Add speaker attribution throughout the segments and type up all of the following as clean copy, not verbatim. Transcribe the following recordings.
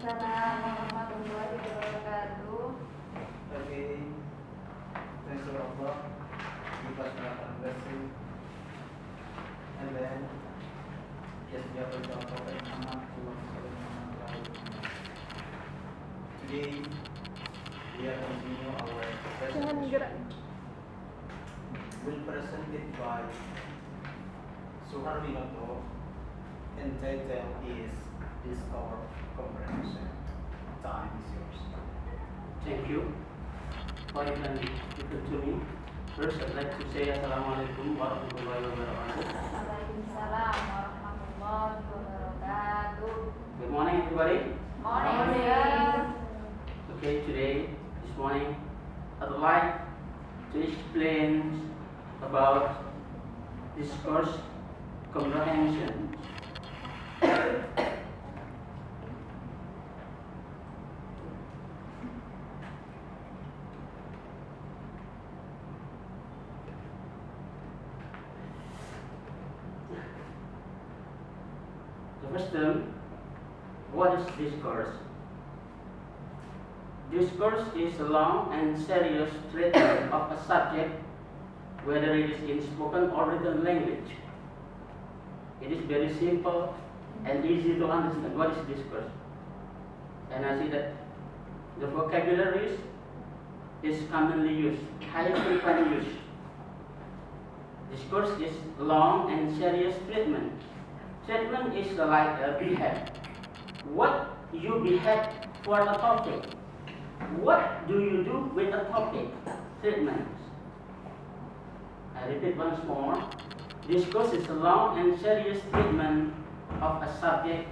Speaker 1: Waalaikumsalam warahmatullahi wabarakatuh.
Speaker 2: Okay, thanks to Allah. Give us another blessing. And then, yes, we are going to talk about Muhammad. Today, we are continuing our presentation. We'll present it by Suharwinnto, and title is Discover Comprehension. Time is yours.
Speaker 3: Thank you for you can listen to me. First, I'd like to say Assalamualaikum warahmatullahi wabarakatuh.
Speaker 1: Waalaikumsalam warahmatullahi wabarakatuh.
Speaker 3: Good morning, everybody.
Speaker 1: Morning.
Speaker 3: Okay, this morning, I'd like to explain about discourse comprehension. The first term, what is discourse? Discourse is a long and serious treatment of a subject, whether it is in spoken or written language. It is very simple and easy to understand what is discourse. And I see that the vocabulary is commonly used, highly frequently used. Discourse is long and serious treatment. Treatment is like a behave. What you behave for a topic. What do you do with a topic? Treatment. I repeat once more. Discourse is a long and serious treatment of a subject,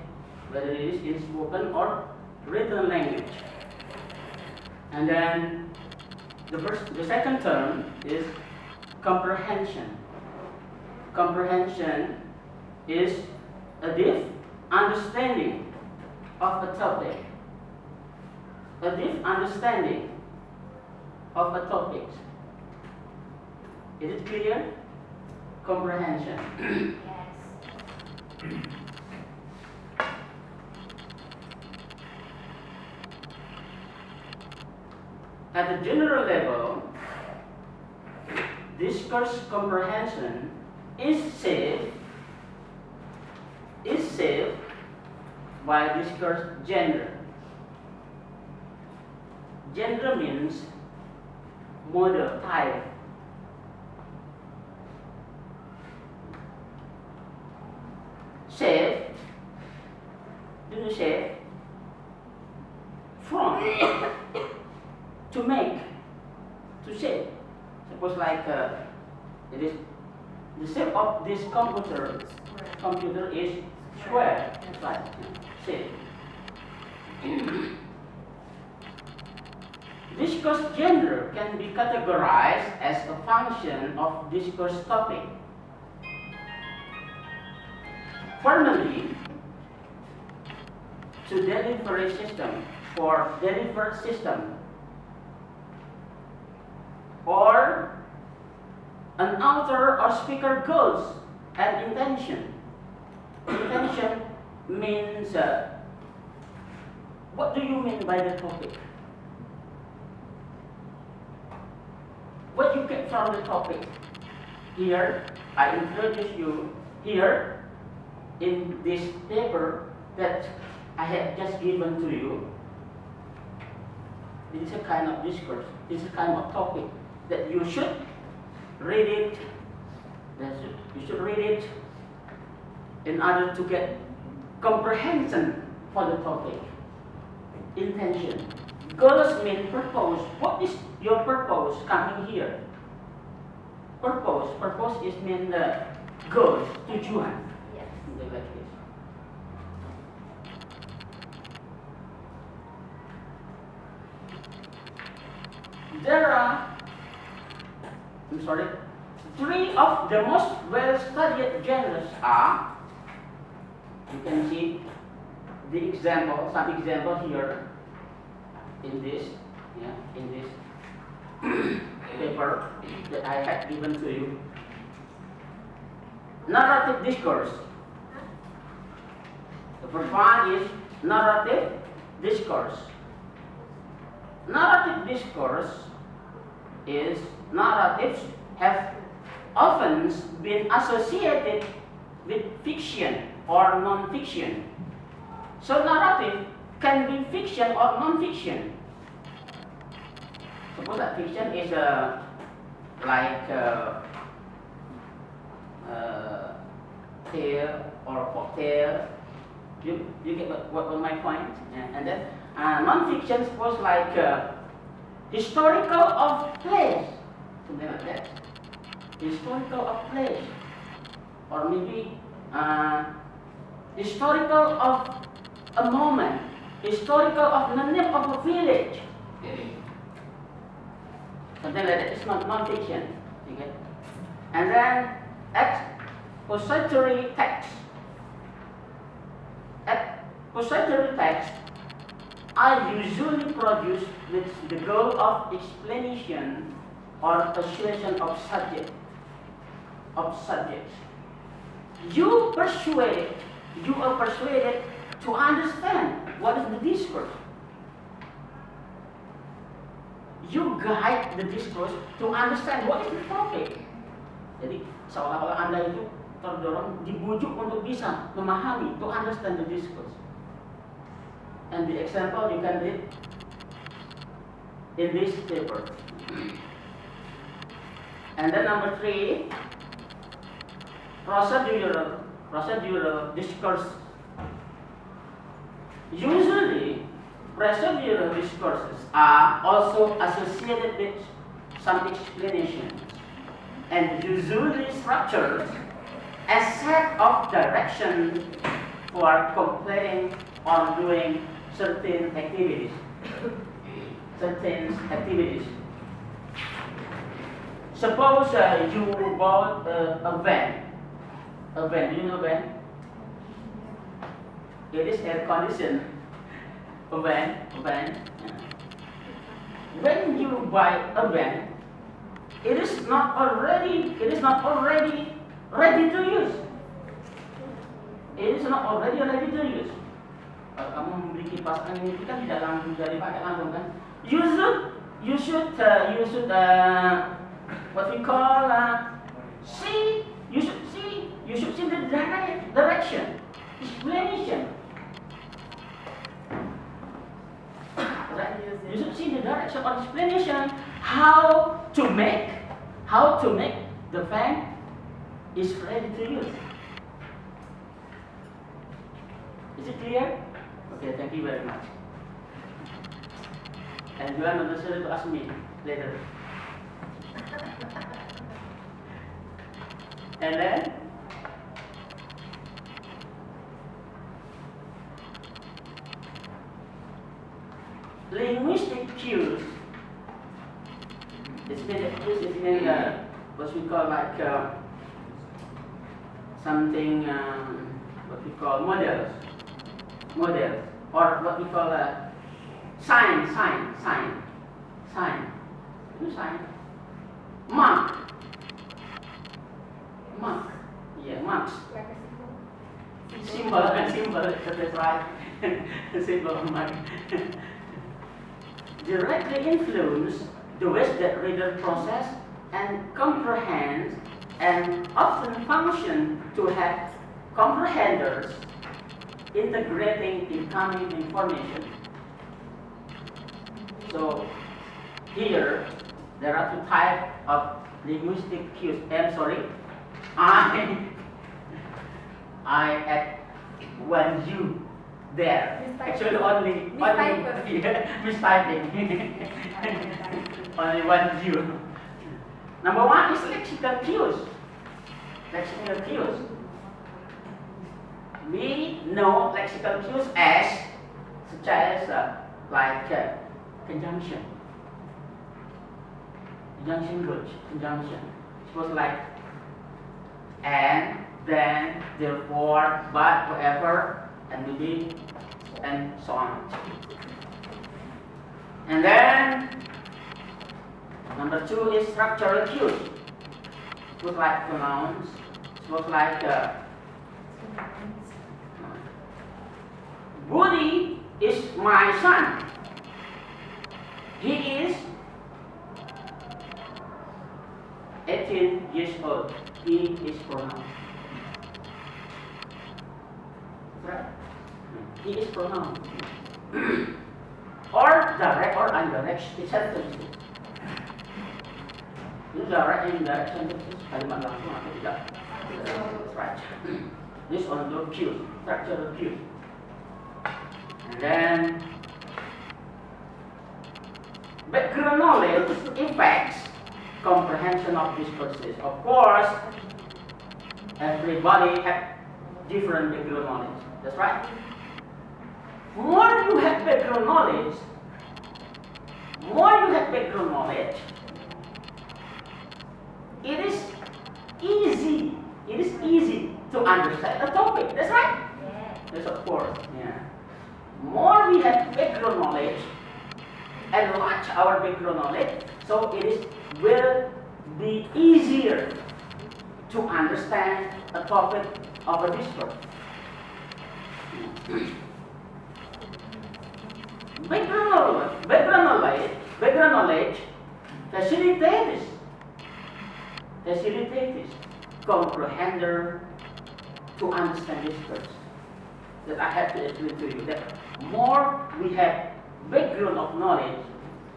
Speaker 3: whether it is in spoken or written language. And then the second term is comprehension. Comprehension is a deep understanding of a topic. A deep understanding of a topic. Is it clear? Comprehension.
Speaker 1: Yes.
Speaker 3: At the general level, discourse comprehension is saved by discourse genre. Genre means model type. Shape, do you shape? From, to make, to shape. Suppose like it is the shape of this computer is square. That's right. Shape. Discourse genre can be categorized as a function of discourse topic. Formally, to delivery system or deliver system, or an author or speaker goals and intention. Intention means what do you mean by the topic? What you get from the topic? Here, I introduce you here in this paper that I have just given to you. It is a kind of discourse. It is a kind of topic that you should read it. You should read it in order to get comprehension for the topic. Intention. Goals mean purpose. What is your purpose coming here? Purpose. Purpose is mean the goals, tujuan.
Speaker 1: Yes.
Speaker 3: Something like this. There are, three of the most well-studied genres are, you can see the example, some example here in this paper that I had given to you. Narrative discourse. The first one is narrative discourse. Narrative discourse is narratives have often been associated with fiction or non-fiction. So narrative can be fiction or non-fiction. Suppose that fiction is like tale or folktale. You get what my point? And then non-fiction suppose like historical of place, something like that. Historical of place, or maybe historical of a moment, historical of the name of a village. Something like that. It's not non-fiction. Okay? And then expository text. Expository texts are usually produced with the goal of explanation or persuasion of subjects. You are persuaded to understand what is the discourse. You guide the discourse to understand what is the topic. Jadi seolah-olah Anda itu terdorong, dibujuk untuk bisa memahami, to understand the discourse. And the example you can read in this paper. And then number 3, procedural discourse. Usually, procedural discourses are also associated with some explanations and usually structured a set of directions for completing or doing certain activities. Suppose you bought a van. A van, do you know van? It is air conditioned. A van. When you buy a van, it is not already ready to use. It is not already ready to use. Kalau kamu membeli kipas angin itu kan tidak langsung bisa dipakai langsung kan? You should what we call you should see the direction, explanation. Right? You should see the direction or explanation how to make the fan is ready to use. Is it clear? Okay, thank you very much. And you are not necessary to ask me later. And then linguistic cues. Linguistic cues is in what we call like something what we call models, or what we call sign. You sign. Mark. Yeah, marks. Symbol, that's right. Symbol of mark. Directly influence the ways that reader process and comprehends, and often function to have comprehenders integrating incoming information. So here there are 2 types of linguistic cues. I'm sorry, I add 1 U there. Actually only mistyping. Only 1 U. Number 1 is lexical cues. We know lexical cues as such as like conjunction words. Suppose like and, then, therefore, but, whatever, and maybe, and so on. And then number 2 is structural cues. Suppose like pronouns. Suppose like Woody is my son. He is 18 years old. He is pronoun. Right? He is pronoun. Or direct or indirect sentences. Ini direct and indirect sentences. Kalimat langsung atau tidak? That's right. This on the cues, structural cues. And then background knowledge affects comprehension of discourses. Of course, everybody has different background knowledge. That's right. More you have background knowledge, it is easy to understand a topic. That's right. Yes, of course. Yeah. More we have background knowledge, enlarge our background knowledge, so will be easier to understand a topic of a discourse. Background knowledge facilitates comprehender to understand discourse. That I have to explain to you that more we have background of knowledge,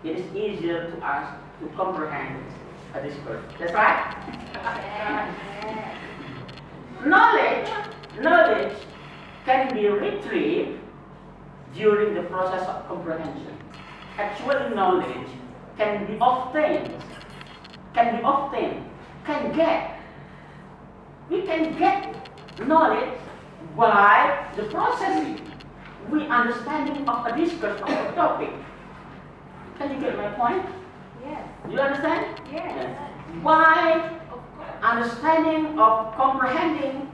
Speaker 3: it is easier to us to comprehend a discourse. That's right. Knowledge can be retrieved during the process of comprehension. Actual knowledge can get. We can get knowledge by the processing, understanding of a discourse of a topic. Can you get my point?
Speaker 1: Yes.
Speaker 3: You understand?
Speaker 1: Yes.
Speaker 3: By understanding of comprehending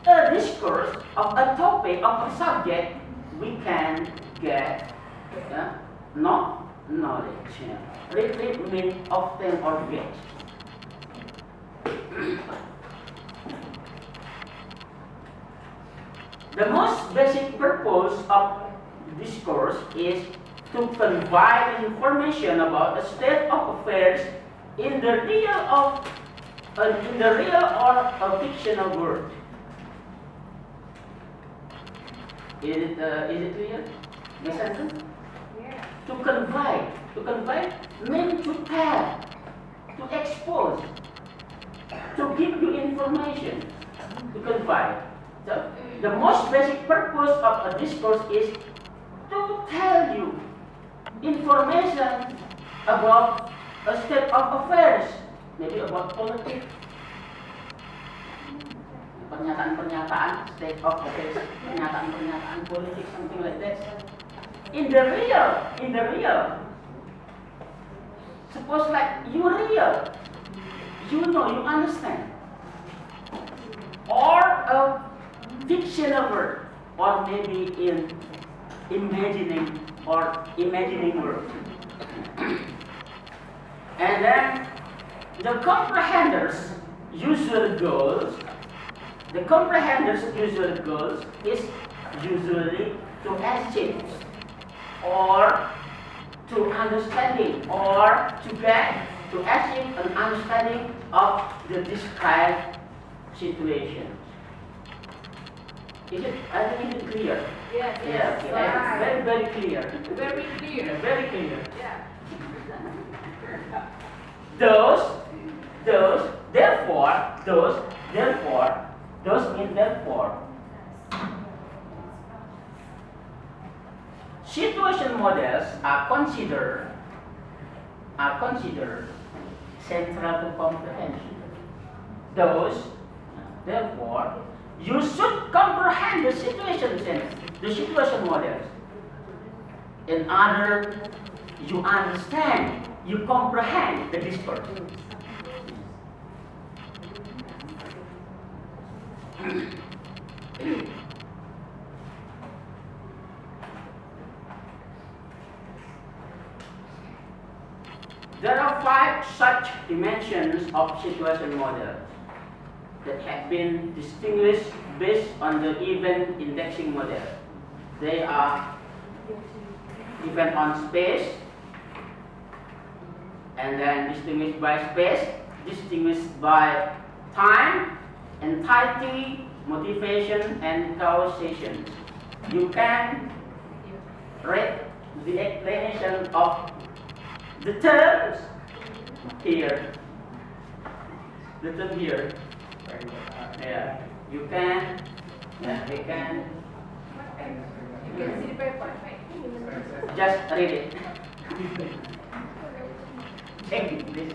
Speaker 3: a discourse of a topic of a subject, we can get knowledge. Retrieve means obtain or get. The most basic purpose of discourse is to convey information about a state of affairs in the real or a fictional world. Is it clear? The sentence?
Speaker 1: Yeah.
Speaker 3: To convey means to tell, to expose, to give you information, to convey. So, the most basic purpose of a discourse is to tell you information about a state of affairs, maybe about politics, pernyataan state of affairs, pernyataan politik, something like that. In the real, suppose like you real, you know, you understand, or a fictional word, or maybe in imagining world. And then the comprehender's usual goals is usually to achieve or to understanding or to achieve an understanding of the described situation. Is it? I think it is clear.
Speaker 1: Yes.
Speaker 3: Yeah, okay.
Speaker 1: Right.
Speaker 3: Very, very clear.
Speaker 1: Very clear.
Speaker 3: Yeah, very clear.
Speaker 1: Yeah.
Speaker 3: Therefore. Situation models are considered central to comprehension. Therefore, you should comprehend the situation models. In order, you understand, you comprehend the discourse. There are 5 such dimensions of situation models that have been distinguished based on the event indexing model. They are Depend on space, and then distinguished by space, distinguished by time, entity, motivation, and causation. You can read the explanation of the terms here. The term here. Yeah, you can. Yeah, we can.
Speaker 1: You can see the paper.
Speaker 3: Just read it. Check it, please.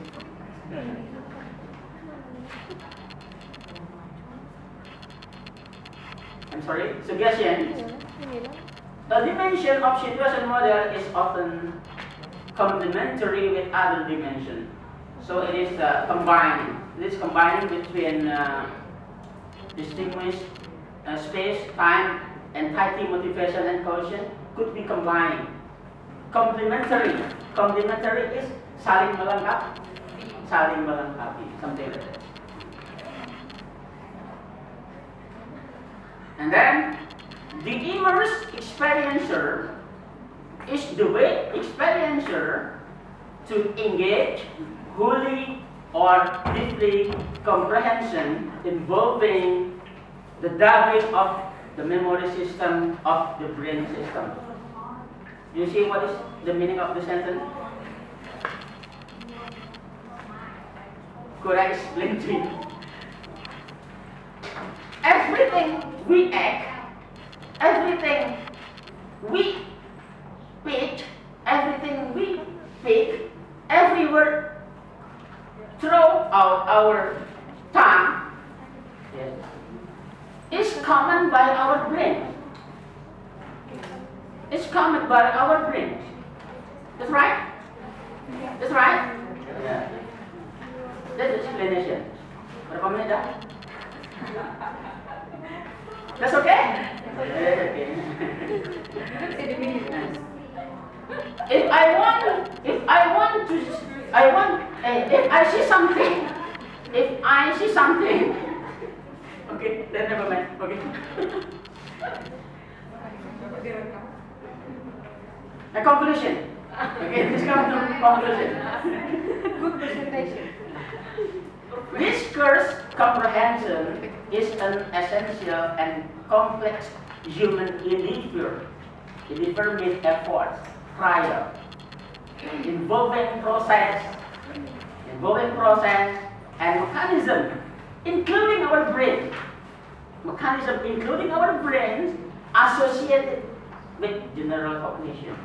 Speaker 3: I'm sorry. Suggestion. The dimension of situation model is often complementary with other dimension. So it is combining. It is combining between distinguished space, time, entity, motivation, and causation could be combined. Complementary. Complementary is saling melengkapi. Saling melengkapi. Something like that. And then the immersed experiencer is the way experiencer to engage wholly or deeply comprehension involving the dubbing of the memory system of the brain system. You see what is the meaning of the sentence? Could I explain to you? Everything we act, everything we pitch, everything we pick, every word throw out our tongue, yes, is common by our brain. It's common by our brain. That's right? That's right? Yeah. That's the explanation. Berapa menit dah? That's okay? Okay. If I see something, okay, then never mind, okay. A conclusion. Okay, this comes to conclusion.
Speaker 1: Good presentation.
Speaker 3: Discourse comprehension is an essential and complex human endeavor with efforts, trial, involving process and mechanism, including our brain. Mechanism including our brains associated with general cognition.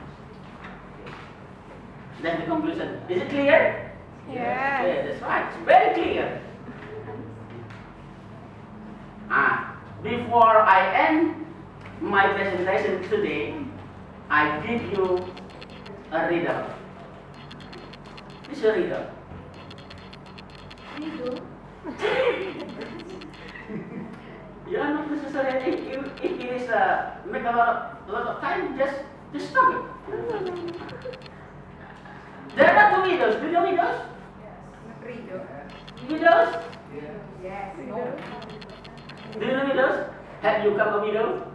Speaker 3: That's the conclusion. Is it clear?
Speaker 1: Yes.
Speaker 3: Yeah, that's right. It's very clear. Before I end my presentation today, I give you a riddle. This is a riddle. You are not necessarily, if it is make a lot of time, just stop it. There are two widows. Do you know widows? Widows?
Speaker 1: Yes. No.
Speaker 3: Do you know widows? Have you come a widow?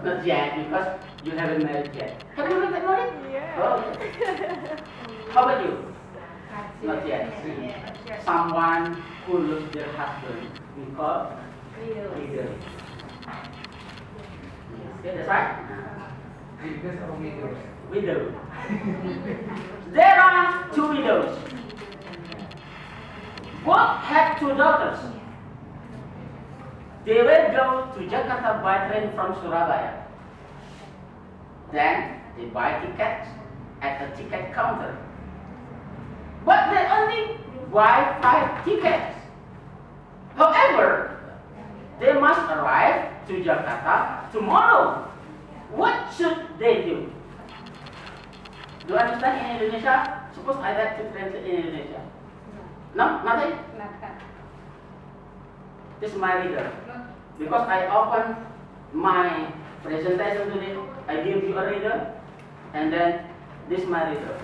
Speaker 3: Not yet, because you haven't married yet. Have you been married?
Speaker 1: Yeah.
Speaker 3: Oh, okay. How about you? Not yet. Someone who lost their husband, we call widow. Okay, that's right? Widow. There are two widows. Both have two daughters. They will go to Jakarta by train from Surabaya. Then they buy tickets at a ticket counter. But they only buy 5 tickets. However, they must arrive to Jakarta tomorrow. What should they do? Do you understand in Indonesia? Suppose I like to translate in Indonesia. No? Nothing? This is my reader. Because I open my presentation today, I give you a reader, and then this is my reader.